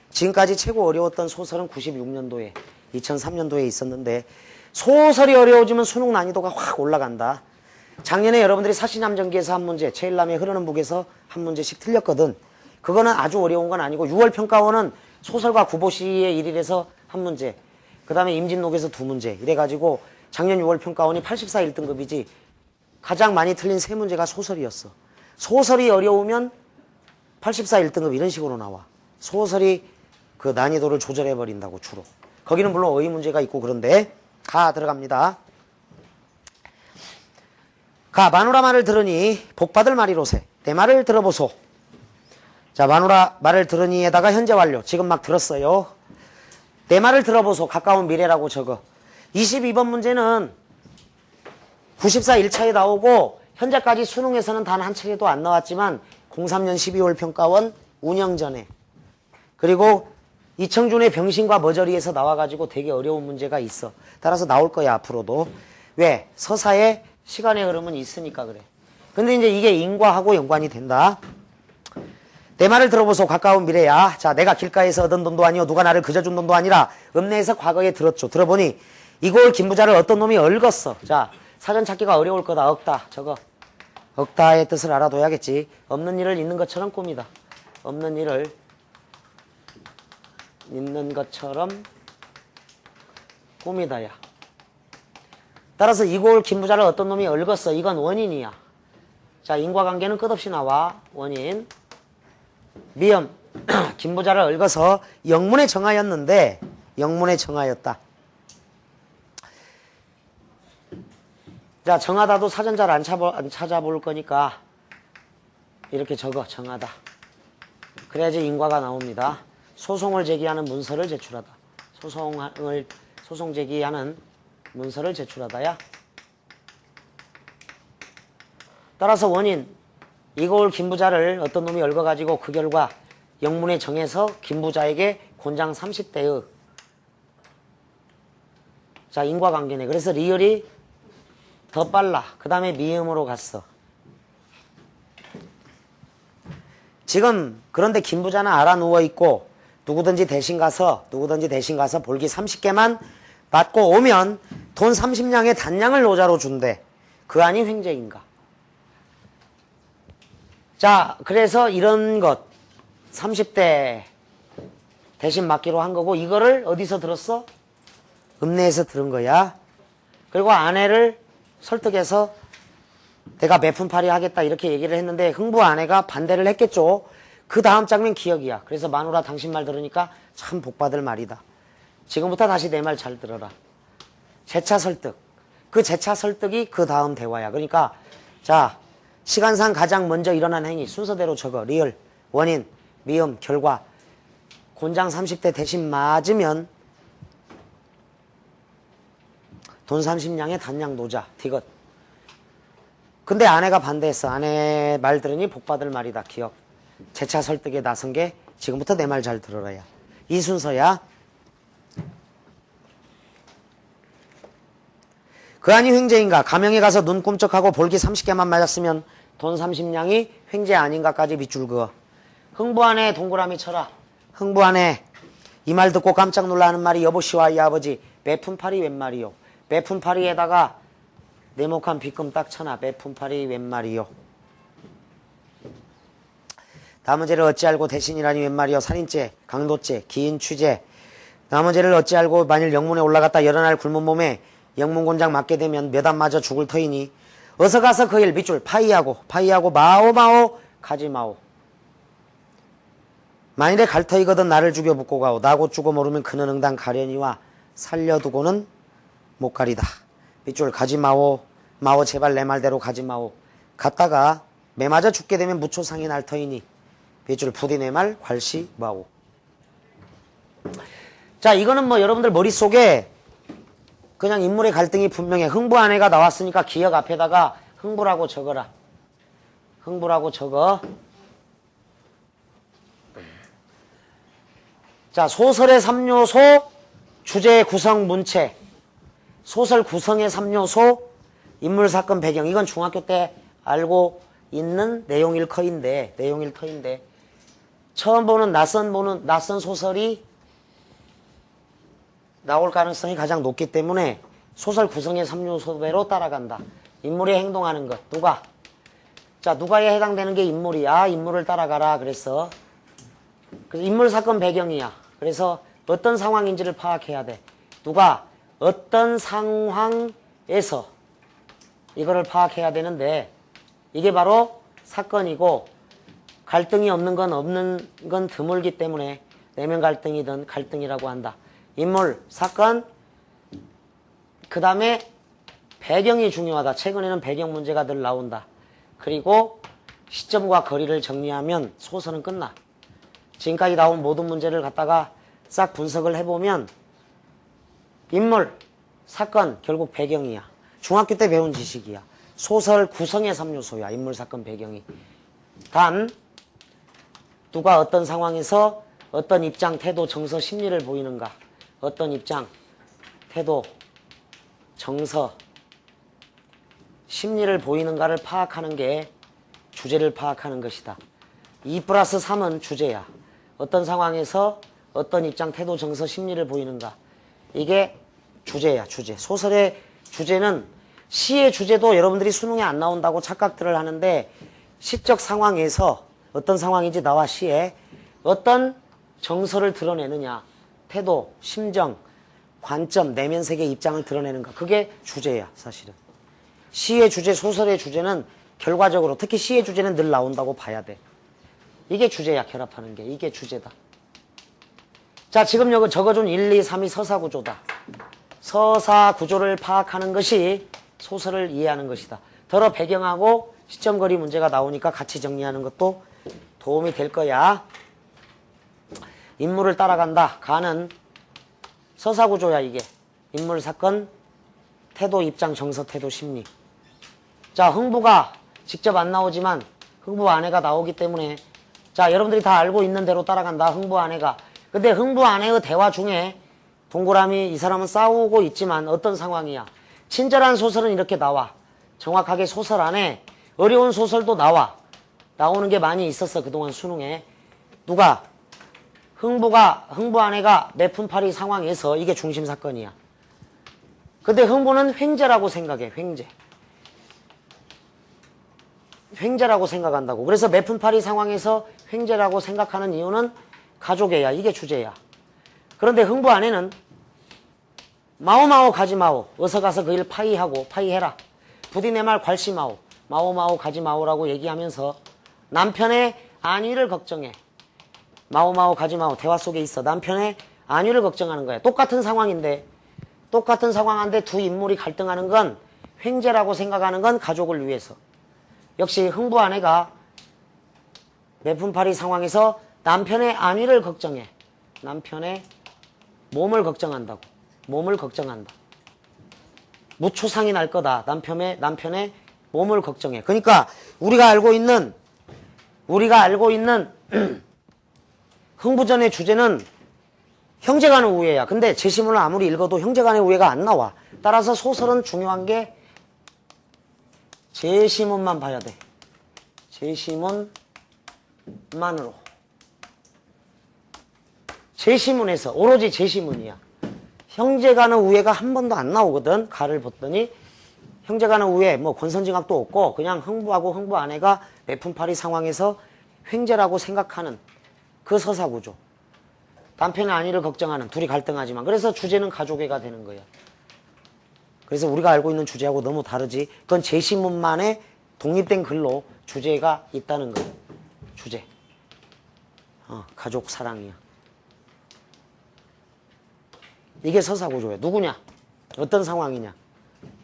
지금까지 최고 어려웠던 소설은 96년도에 2003년도에 있었는데 소설이 어려워지면 수능 난이도가 확 올라간다. 작년에 여러분들이 사시남전기에서 한 문제, 제일남의 흐르는 북에서 한 문제씩 틀렸거든. 그거는 아주 어려운 건 아니고 6월 평가원은 소설과 구보시의 1일에서 한 문제, 그 다음에 임진록에서 2문제 이래가지고 작년 6월 평가원이 84 1등급이지 가장 많이 틀린 3문제가 소설이었어. 소설이 어려우면 84 1등급 이런 식으로 나와. 소설이 그 난이도를 조절해버린다고 주로. 거기는 물론 어휘 문제가 있고 그런데 가 들어갑니다. 가 마누라 말을 들으니 복받을 말이로세 내 말을 들어보소. 자, 마누라 말을 들으니에다가 현재 완료. 지금 막 들었어요. 내 말을 들어보소. 가까운 미래라고 적어. 22번 문제는 94 1차에 나오고 현재까지 수능에서는 단 한 차례도 안 나왔지만 03년 12월 평가원 운영 전에 그리고 이청준의 병신과 머저리에서 나와가지고 되게 어려운 문제가 있어. 따라서 나올 거야 앞으로도. 왜? 서사에 시간의 흐름은 있으니까 그래. 근데 이제 이게 인과하고 연관이 된다. 내 말을 들어보소. 가까운 미래야. 자, 내가 길가에서 얻은 돈도 아니오 누가 나를 그저 준 돈도 아니라 읍내에서 과거에 들었죠. 들어보니 이골 김부자를 어떤 놈이 얽었어. 자, 사전 찾기가 어려울 거다. 얽다. 저거. 얽다의 뜻을 알아둬야겠지. 없는 일을 있는 것처럼 꾸미다. 없는 일을 있는 것처럼 꾸미다야. 따라서 이골 김부자를 어떤 놈이 얽었어. 이건 원인이야. 자, 인과관계는 끝없이 나와. 원인. 미음. 김부자를 얽어서 영문에 정하였는데 영문에 정하였다. 자, 정하다도 사전 잘 안 찾아볼 거니까 이렇게 적어. 정하다. 그래야지 인과가 나옵니다. 소송을 제기하는 문서를 제출하다. 소송 제기하는 문서를 제출하다야. 따라서 원인. 이골 김부자를 어떤 놈이 얽어가지고 그 결과 영문에 정해서 김부자에게 곤장 30대의 자, 인과관계네. 그래서 리을이 더 빨라. 그 다음에 미음으로 갔어. 지금 그런데 김부자는 알아 누워있고 누구든지 대신 가서 볼기 30개만 받고 오면 돈 30냥의 단량을 노자로 준대. 그 안이 횡재인가? 자, 그래서 이런 것 30대 대신 맡기로 한 거고, 이거를 어디서 들었어? 읍내에서 들은 거야. 그리고 아내를 설득해서 내가 매푼팔이 하겠다 이렇게 얘기를 했는데 흥부 아내가 반대를 했겠죠. 그 다음 장면 기억이야. 그래서 마누라 당신 말 들으니까 참 복받을 말이다. 지금부터 다시 내 말 잘 들어라. 재차 설득. 그 재차 설득이 그 다음 대화야. 그러니까 자, 시간상 가장 먼저 일어난 행위 순서대로 적어. 리을, 원인, 미음, 결과. 곤장 30대 대신 맞으면 돈 30냥의 단량 노자. 디귿. 근데 아내가 반대했어. 아내 말 들으니 복받을 말이다. 기억. 재차 설득에 나선 게 지금부터 내 말 잘 들어라야. 이 순서야. 그 안이 횡재인가? 가명에 가서 눈 꼼짝하고 볼기 30개만 맞았으면 돈 30냥이 횡재 아닌가까지 밑줄 그어. 흥부 안에 동그라미 쳐라. 흥부 안에 이 말 듣고 깜짝 놀라는 말이 여보씨와 이 아버지 매푼팔이 웬 말이요. 매푼팔이에다가 네모칸 빗금 딱 쳐놔. 매푼팔이 웬 말이요. 나머지를 어찌 알고 대신이라니 웬 말이요. 살인죄, 강도죄, 기인취죄. 나머지를 어찌 알고 만일 영문에 올라갔다 여러 날 굶은 몸에 영문곤장 맞게 되면 몇 안 맞아 죽을 터이니 어서 가서 그 일 밑줄 파이하고 마오 가지마오. 만일에 갈 터이거든 나를 죽여 묻고 가오. 나고 죽어 모르면 그는 응당 가려니와 살려두고는 못 가리다. 밑줄 가지마오. 마오 제발 내 말대로 가지마오. 갔다가 매 맞아 죽게 되면 무초상이 날 터이니 밑줄 부디 내 말 괄시마오. 자, 이거는 뭐 여러분들 머릿속에 그냥 인물의 갈등이 분명해. 흥부 아내가 나왔으니까 기억 앞에다가 흥부라고 적어라. 흥부라고 적어. 자, 소설의 3요소, 주제 구성 문체. 소설 구성의 3요소, 인물 사건 배경. 이건 중학교 때 알고 있는 내용일 터인데 처음 보는 낯선 소설이 나올 가능성이 가장 높기 때문에 소설 구성의 3요소대로 따라간다. 인물이 행동하는 것. 누가? 자, 누가에 해당되는 게 인물이야. 인물을 따라가라. 그래서 인물 사건 배경이야. 그래서 어떤 상황인지를 파악해야 돼. 누가 어떤 상황에서 이거를 파악해야 되는데 이게 바로 사건이고 갈등이 없는 건 드물기 때문에 내면 갈등이든 갈등이라고 한다. 인물, 사건, 그 다음에 배경이 중요하다. 최근에는 배경 문제가 늘 나온다. 그리고 시점과 거리를 정리하면 소설은 끝나. 지금까지 나온 모든 문제를 갖다가 싹 분석을 해보면 인물, 사건, 결국 배경이야. 중학교 때 배운 지식이야. 소설 구성의 3요소야. 인물, 사건, 배경이. 단 누가 어떤 상황에서 어떤 입장, 태도, 정서, 심리를 보이는가. 어떤 입장, 태도, 정서, 심리를 보이는가를 파악하는 게 주제를 파악하는 것이다. 2+3은 주제야. 어떤 상황에서 어떤 입장, 태도, 정서, 심리를 보이는가. 이게 주제야, 주제. 소설의 주제는 시의 주제도 여러분들이 수능에 안 나온다고 착각들을 하는데 시적 상황에서 어떤 상황인지 나와 시에 어떤 정서를 드러내느냐. 태도, 심정, 관점, 내면 세계 입장을 드러내는가. 그게 주제야, 사실은. 시의 주제, 소설의 주제는 결과적으로 특히 시의 주제는 늘 나온다고 봐야 돼. 이게 주제야, 결합하는 게. 이게 주제다. 자, 지금 여기 적어준 1, 2, 3이 서사구조다. 서사구조를 파악하는 것이 소설을 이해하는 것이다. 더러 배경하고 시점거리 문제가 나오니까 같이 정리하는 것도 도움이 될 거야. 인물을 따라간다. 가는 서사구조야, 이게. 인물, 사건, 태도, 입장, 정서, 태도, 심리. 자, 흥부가 직접 안 나오지만 흥부 아내가 나오기 때문에 자, 여러분들이 다 알고 있는 대로 따라간다. 흥부 아내가. 근데 흥부 아내의 대화 중에 동그라미 이 사람은 싸우고 있지만 어떤 상황이야. 친절한 소설은 이렇게 나와. 정확하게 소설 안에 어려운 소설도 나와. 나오는 게 많이 있었어. 그동안 수능에. 누가? 흥부 아내가 매푼파리 상황에서 이게 중심 사건이야. 근데 흥부는 횡재라고 생각해. 횡재. 횡재라고 생각한다고. 그래서 매푼파리 상황에서 횡재라고 생각하는 이유는 가족애야. 이게 주제야. 그런데 흥부 아내는 마오마오 가지마오. 어서 가서 그 일 파이하고 파이해라. 부디 내 말 괄시마오. 마오마오 가지마오라고 얘기하면서 남편의 안위를 걱정해. 마오마오 가지마오 대화 속에 있어. 남편의 안위를 걱정하는 거야. 똑같은 상황인데 똑같은 상황인데 두 인물이 갈등하는 건 횡재라고 생각하는 건 가족을 위해서. 역시 흥부 아내가 매푼파리 상황에서 남편의 안위를 걱정해. 남편의 몸을 걱정한다고. 몸을 걱정한다. 무초상이 날 거다. 남편의 몸을 걱정해. 그러니까 우리가 알고 있는 흥부전의 주제는 형제간의 우애야. 근데 제시문을 아무리 읽어도 형제간의 우애가 안 나와. 따라서 소설은 중요한 게 제시문만 봐야 돼. 제시문만으로. 제시문에서 오로지 제시문이야. 형제간의 우애가 한 번도 안 나오거든. 가를 봤더니 형제간의 우애 뭐 권선징악도 없고 그냥 흥부하고 흥부 아내가 매푼파리 상황에서 횡재라고 생각하는 그 서사구조. 남편의 안위를 걱정하는 둘이 갈등하지만 그래서 주제는 가족애가 되는 거야. 그래서 우리가 알고 있는 주제하고 너무 다르지. 그건 제시문만의 독립된 글로 주제가 있다는 거야. 주제. 가족 사랑이야. 이게 서사구조야. 누구냐? 어떤 상황이냐?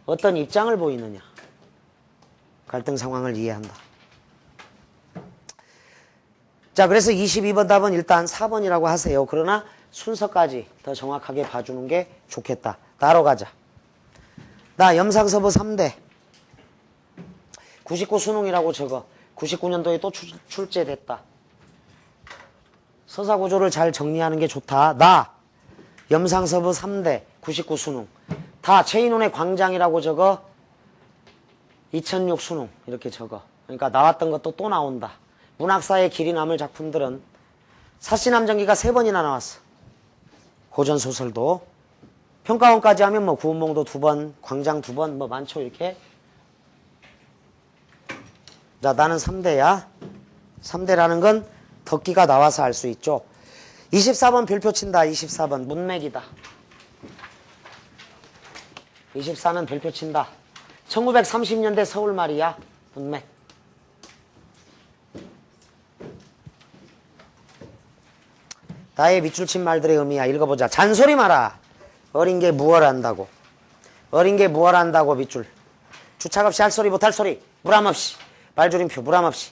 어떤 입장을 보이느냐? 갈등 상황을 이해한다. 자, 그래서 22번 답은 일단 4번이라고 하세요. 그러나 순서까지 더 정확하게 봐주는 게 좋겠다. 나로 가자. 나 염상서부 3대 99 수능이라고 적어. 99년도에 또 출제됐다. 서사구조를 잘 정리하는 게 좋다. 나 염상서부 3대 99 수능 다 최인훈의 광장이라고 적어. 2006 수능 이렇게 적어. 그러니까 나왔던 것도 또 나온다. 문학사의 길이 남을 작품들은 사시남정기가 3번이나 나왔어. 고전소설도. 평가원까지 하면 뭐 구운몽도 2번, 광장 2번, 뭐 많죠 이렇게. 자, 나는 3대야. 3대라는 건 덕기가 나와서 알 수 있죠. 24번 별표 친다. 24번 문맥이다. 24는 별표 친다. 1930년대 서울 말이야. 문맥. 나의 밑줄 친 말들의 의미야. 읽어보자. 잔소리 마라. 어린 게 무얼 안다고. 어린 게 무얼 안다고 밑줄. 주착 없이 할 소리 못할 소리. 무람 없이. 말줄임표 무람 없이.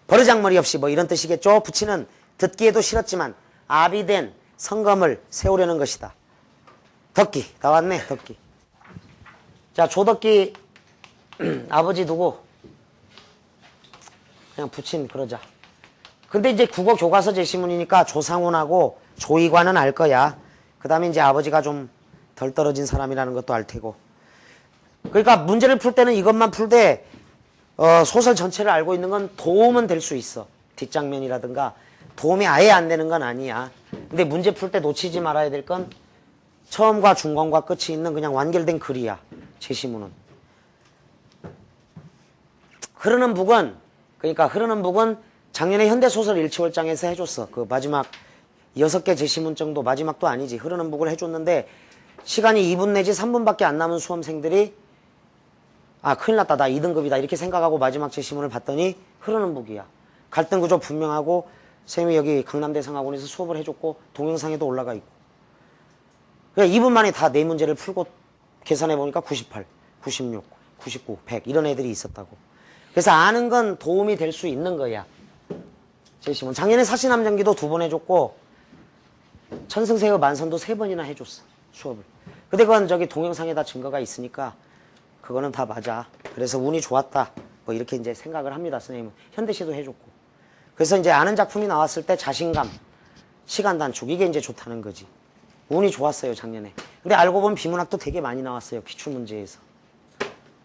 버르장머리 없이 뭐 이런 뜻이겠죠. 붙이는 듣기에도 싫었지만 아비된 성검을 세우려는 것이다. 덕기. 나왔네. 덕기. 자, 조덕기 아버지 누구? 그냥 붙인 그러자. 근데 이제 국어 교과서 제시문이니까 조상훈하고 조이관은 알 거야. 그 다음에 이제 아버지가 좀 덜 떨어진 사람이라는 것도 알 테고. 그러니까 문제를 풀 때는 이것만 풀되 소설 전체를 알고 있는 건 도움은 될 수 있어. 뒷장면이라든가 도움이 아예 안 되는 건 아니야. 근데 문제 풀 때 놓치지 말아야 될 건 처음과 중간과 끝이 있는 그냥 완결된 글이야. 제시문은. 흐르는 북은 그러니까 흐르는 북은 작년에 현대소설 일치월장에서 해줬어. 그 마지막 6개 제시문 정도, 마지막도 아니지. 흐르는 북을 해줬는데 시간이 2분 내지 3분밖에 안 남은 수험생들이 큰일 났다. 나 2등급이다. 이렇게 생각하고 마지막 제시문을 봤더니 흐르는 북이야. 갈등구조 분명하고 쌤이 여기 강남대성학원에서 수업을 해줬고 동영상에도 올라가 있고. 그냥 2분 만에 다 4문제를 풀고 계산해보니까 98, 96, 99, 100 이런 애들이 있었다고. 그래서 아는 건 도움이 될 수 있는 거야. 제시문. 작년에 사시남정기도 2번 해줬고 천승세의 만선도 3번이나 해줬어. 수업을. 근데 그건 저기 동영상에다 증거가 있으니까 그거는 다 맞아. 그래서 운이 좋았다. 뭐 이렇게 이제 생각을 합니다. 선생님은. 현대시도 해줬고. 그래서 이제 아는 작품이 나왔을 때 자신감, 시간 단축 이게 이제 좋다는 거지. 운이 좋았어요 작년에. 근데 알고 보면 비문학도 되게 많이 나왔어요. 기출문제에서.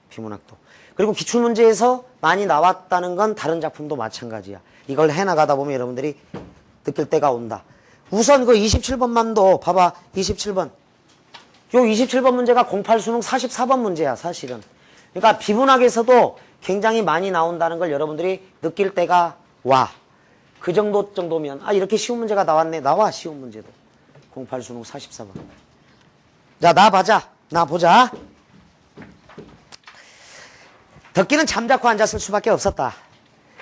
비문학도. 그리고 기출문제에서 많이 나왔다는 건 다른 작품도 마찬가지야. 이걸 해나가다 보면 여러분들이 느낄 때가 온다. 우선 그 27번만도 봐봐. 27번. 요 27번 문제가 08 수능 44번 문제야, 사실은. 그러니까 비문학에서도 굉장히 많이 나온다는 걸 여러분들이 느낄 때가 와. 그 정도면 이렇게 쉬운 문제가 나왔네. 나와, 쉬운 문제도. 08 수능 44번. 자, 나 보자. 덕기는 잠자코 앉았을 수밖에 없었다.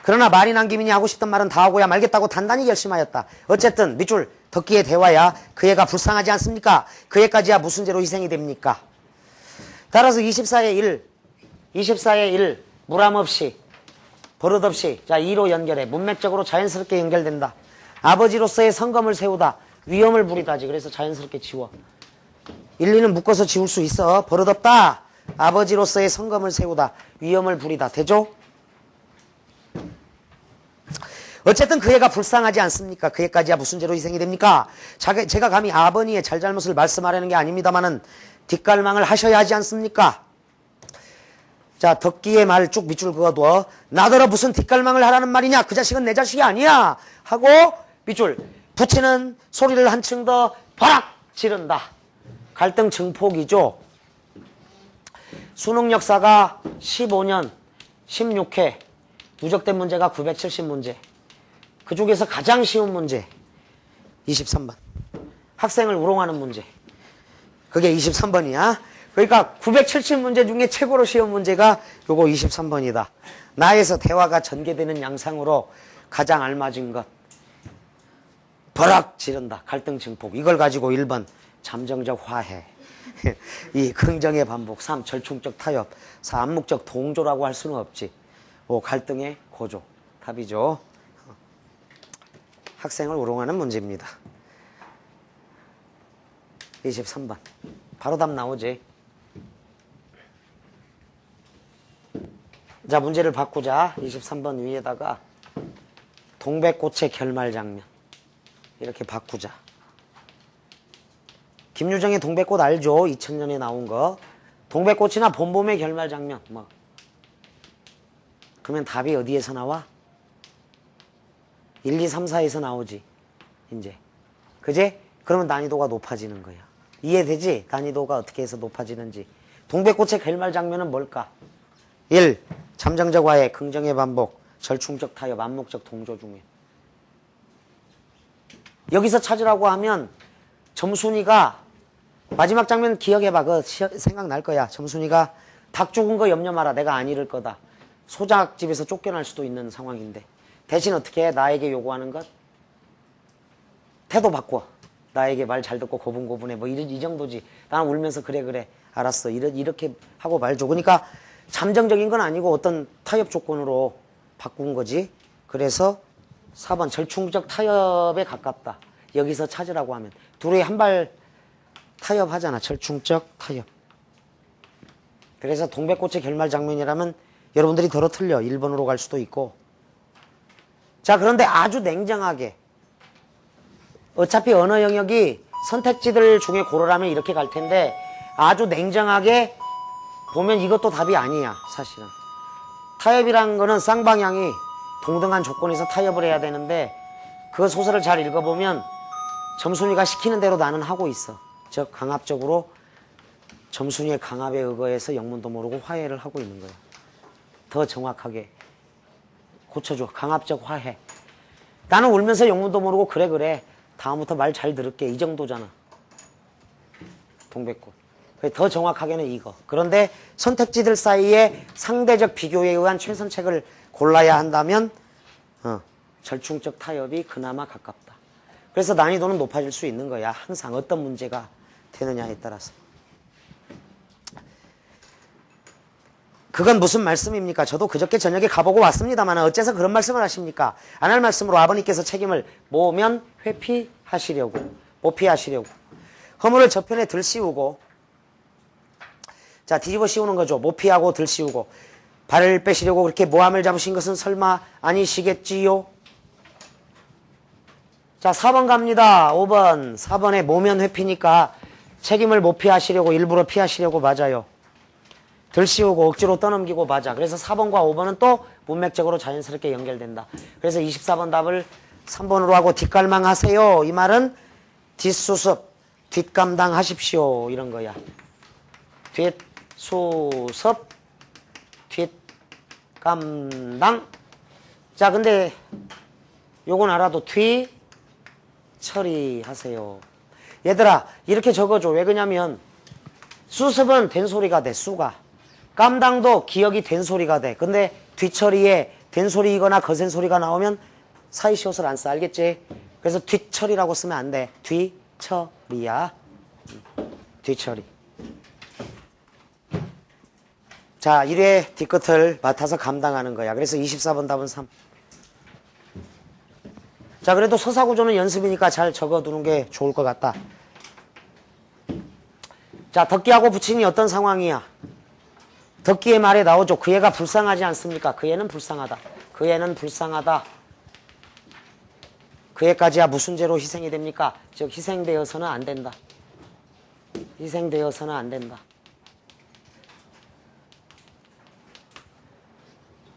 그러나 말이 난 김이니 하고 싶던 말은 다 하고야 말겠다고 단단히 결심하였다. 어쨌든 밑줄 덕기의 대화야 그 애가 불쌍하지 않습니까? 그 애까지야 무슨 죄로 희생이 됩니까? 따라서 24의 1 무람 없이 버릇없이 자 2로 연결해. 문맥적으로 자연스럽게 연결된다. 아버지로서의 성검을 세우다. 위험을 부리다지. 그래서 자연스럽게 지워. 1, 2는 묶어서 지울 수 있어. 버릇없다. 아버지로서의 성검을 세우다. 위험을 부리다. 되죠? 어쨌든 그 애가 불쌍하지 않습니까? 그 애까지야 무슨 죄로 희생이 됩니까? 제가 감히 아버니의 잘잘못을 말씀하려는 게 아닙니다만은 뒷갈망을 하셔야 하지 않습니까? 자, 덕기의 말 쭉 밑줄 그어둬. 나더러 무슨 뒷갈망을 하라는 말이냐? 그 자식은 내 자식이 아니야. 하고 밑줄 붙이는 소리를 한층 더 버락 지른다. 갈등 증폭이죠. 수능 역사가 15년 16회 누적된 문제가 970문제. 그 중에서 가장 쉬운 문제 23번. 학생을 우롱하는 문제. 그게 23번이야. 그러니까 970문제 중에 최고로 쉬운 문제가 요거 23번이다. 나에서 대화가 전개되는 양상으로 가장 알맞은 것. 버럭 지른다. 갈등 증폭. 이걸 가지고 1번 잠정적 화해. 2. 긍정의 반복. 3. 절충적 타협. 4. 암묵적 동조라고 할 수는 없지. 5. 갈등의 고조. 답이죠. 학생을 우롱하는 문제입니다. 23번. 바로 답 나오지. 자, 문제를 바꾸자. 23번 위에다가 동백꽃의 결말 장면. 이렇게 바꾸자. 김유정의 동백꽃 알죠? 2000년에 나온 거. 동백꽃이나 봄봄의 결말 장면. 뭐. 그러면 답이 어디에서 나와? 1, 2, 3, 4에서 나오지. 이제. 그제? 그러면 난이도가 높아지는 거야. 이해되지? 난이도가 어떻게 해서 높아지는지. 동백꽃의 결말 장면은 뭘까? 1. 잠정적 화해, 긍정의 반복, 절충적 타협, 암묵적 동조 중에. 여기서 찾으라고 하면 점순이가 마지막 장면 기억해봐. 그거 생각날 거야. 점순이가 닭 죽은 거 염려 마라. 내가 안 잃을 거다. 소작집에서 쫓겨날 수도 있는 상황인데 대신 어떻게 해? 나에게 요구하는 것? 태도 바꿔. 나에게 말 잘 듣고 고분고분해. 뭐 이 정도지. 나는 울면서 그래 알았어. 이렇게 하고 말죠. 그러니까 잠정적인 건 아니고 어떤 타협 조건으로 바꾼 거지. 그래서 4번 절충적 타협에 가깝다. 여기서 찾으라고 하면 둘이 한 발 타협하잖아. 절충적 타협. 그래서 동백꽃의 결말 장면이라면 여러분들이 더러 틀려. 1번으로 갈 수도 있고. 자, 그런데 아주 냉정하게 어차피 언어 영역이 선택지들 중에 고르라면 이렇게 갈 텐데 아주 냉정하게 보면 이것도 답이 아니야. 사실은 타협이란 거는 쌍방향이 동등한 조건에서 타협을 해야 되는데 그 소설을 잘 읽어보면 점순이가 시키는 대로 나는 하고 있어. 즉 강압적으로 점순이의 강압에 의거해서 영문도 모르고 화해를 하고 있는 거야. 더 정확하게 고쳐줘. 강압적 화해. 나는 울면서 영문도 모르고 그래 다음부터 말 잘 들을게. 이 정도잖아. 동백꽃. 더 정확하게는 이거. 그런데 선택지들 사이에 상대적 비교에 의한 최선책을 골라야 한다면 절충적 타협이 그나마 가깝다. 그래서 난이도는 높아질 수 있는 거야. 항상 어떤 문제가 되느냐에 따라서. 그건 무슨 말씀입니까? 저도 그저께 저녁에 가보고 왔습니다만 어째서 그런 말씀을 하십니까? 안 할 말씀으로 아버님께서 책임을 모으면 회피하시려고, 모피하시려고. 허물을 저편에 들씌우고, 자, 뒤집어 씌우는 거죠. 모피하고 들씌우고. 발을 빼시려고 그렇게 모함을 잡으신 것은 설마 아니시겠지요? 자, 4번 갑니다. 5번. 4번에 모면 회피니까 책임을 모피하시려고, 일부러 피하시려고 맞아요. 덜 씌우고 억지로 떠넘기고 맞아. 그래서 4번과 5번은 또 문맥적으로 자연스럽게 연결된다. 그래서 24번 답을 3번으로 하고 뒷갈망하세요. 이 말은 뒷수습, 뒷감당하십시오. 이런 거야. 뒷수습, 뒷감당. 자, 근데 요건 알아도 뒤 처리하세요. 얘들아, 이렇게 적어줘. 왜 그러냐면 수습은 된소리가 돼, 수가. 감당도 기억이 된소리가 돼. 근데 뒤처리에 된소리이거나 거센소리가 나오면 사이시옷을 안 써. 알겠지? 그래서 뒤처리라고 쓰면 안 돼. 뒤처리야. 뒤처리. 자, 1회 뒤끝을 맡아서 감당하는 거야. 그래서 24번 답은 3. 자, 그래도 서사구조는 연습이니까 잘 적어두는 게 좋을 것 같다. 자, 덕기하고 부친이 어떤 상황이야? 덕기의 말에 나오죠. 그 애가 불쌍하지 않습니까? 그 애는 불쌍하다. 그 애는 불쌍하다. 그 애까지야 무슨 죄로 희생이 됩니까? 즉 희생되어서는 안 된다. 희생되어서는 안 된다.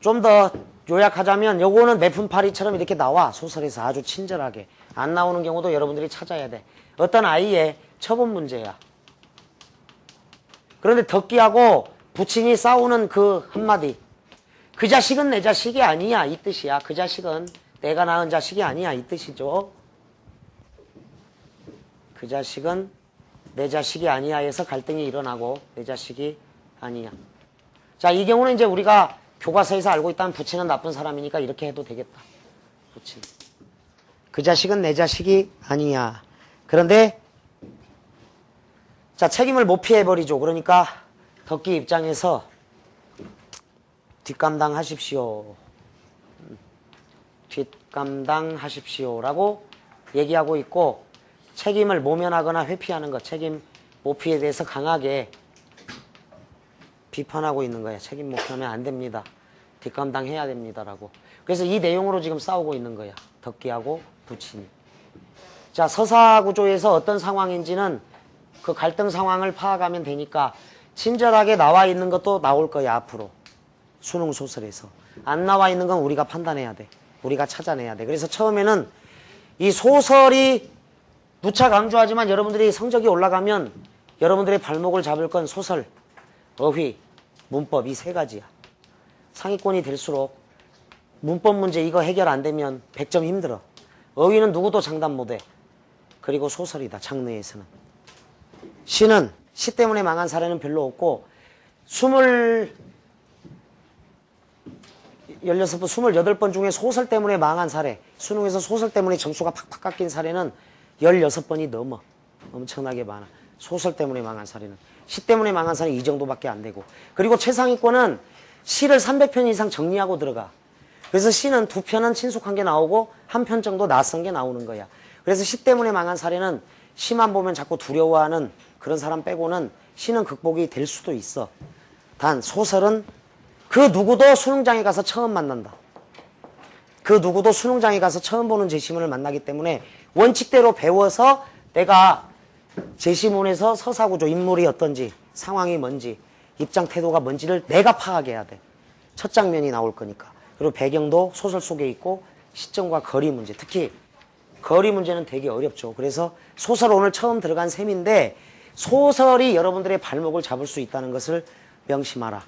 좀 더 요약하자면 요거는 매품파리처럼 이렇게 나와. 소설에서 아주 친절하게. 안 나오는 경우도 여러분들이 찾아야 돼. 어떤 아이의 처분 문제야. 그런데 덕기하고 부친이 싸우는 그 한마디. 그 자식은 내 자식이 아니야. 이 뜻이야. 그 자식은 내가 낳은 자식이 아니야. 이 뜻이죠. 그 자식은 내 자식이 아니야 해서 갈등이 일어나고 내 자식이 아니야. 자, 이 경우는 이제 우리가 교과서에서 알고 있다는 부친은 나쁜 사람이니까 이렇게 해도 되겠다. 부친. 그 자식은 내 자식이 아니야. 그런데 자, 책임을 못 피해버리죠. 그러니까 덕기 입장에서 뒷감당하십시오. 뒷감당하십시오라고 얘기하고 있고 책임을 모면하거나 회피하는 것, 책임 모피에 대해서 강하게 비판하고 있는 거야. 책임 모피하면 안 됩니다. 뒷감당해야 됩니다라고. 그래서 이 내용으로 지금 싸우고 있는 거야. 덕기하고 부친이. 자, 서사구조에서 어떤 상황인지는 그 갈등 상황을 파악하면 되니까 친절하게 나와 있는 것도 나올 거야. 앞으로. 수능 소설에서. 안 나와 있는 건 우리가 판단해야 돼. 우리가 찾아내야 돼. 그래서 처음에는 이 소설이 누차 강조하지만 여러분들이 성적이 올라가면 여러분들의 발목을 잡을 건 소설, 어휘, 문법 이 세 가지야. 상위권이 될수록 문법 문제 이거 해결 안 되면 100점 힘들어. 어휘는 누구도 장담 못해. 그리고 소설이다. 장르에서는. 시는 시 때문에 망한 사례는 별로 없고 16번, 28번 중에 소설 때문에 망한 사례, 수능에서 소설 때문에 점수가 팍팍 깎인 사례는 16번이 넘어. 엄청나게 많아. 소설 때문에 망한 사례는. 시 때문에 망한 사례는 이 정도밖에 안 되고. 그리고 최상위권은 시를 300편 이상 정리하고 들어가. 그래서 시는 2편은 친숙한 게 나오고 1편 정도 낯선 게 나오는 거야. 그래서 시 때문에 망한 사례는 시만 보면 자꾸 두려워하는 그런 사람 빼고는 시는 극복이 될 수도 있어. 단 소설은 그 누구도 수능장에 가서 처음 만난다. 그 누구도 수능장에 가서 처음 보는 제시문을 만나기 때문에 원칙대로 배워서 내가 제시문에서 서사구조, 인물이 어떤지, 상황이 뭔지, 입장 태도가 뭔지를 내가 파악해야 돼. 첫 장면이 나올 거니까. 그리고 배경도 소설 속에 있고 시점과 거리 문제, 특히 거리 문제는 되게 어렵죠. 그래서 소설 오늘 처음 들어간 셈인데 소설이 여러분들의 발목을 잡을 수 있다는 것을 명심하라.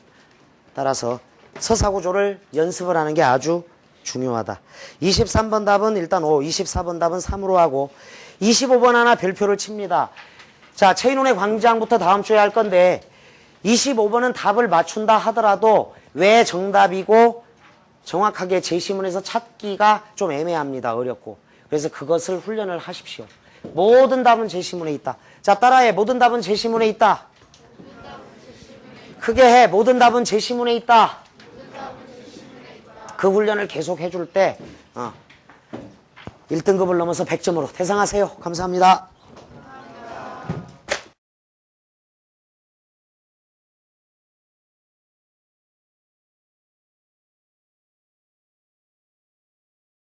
따라서 서사구조를 연습을 하는 게 아주 중요하다. 23번 답은 일단 5, 24번 답은 3으로 하고 25번 하나 별표를 칩니다. 자, 체인운의 광장부터 다음 주에 할 건데 25번은 답을 맞춘다 하더라도 왜 정답이고 정확하게 제시문에서 찾기가 좀 애매합니다. 어렵고. 그래서 그것을 훈련을 하십시오. 모든 답은 제시문에 있다. 자, 따라해. 모든 답은 제시문에 있다. 크게 해. 모든 답은 제시문에 있다. 그 훈련을 계속 해줄 때 1등급을 넘어서 100점으로 대상하세요. 감사합니다.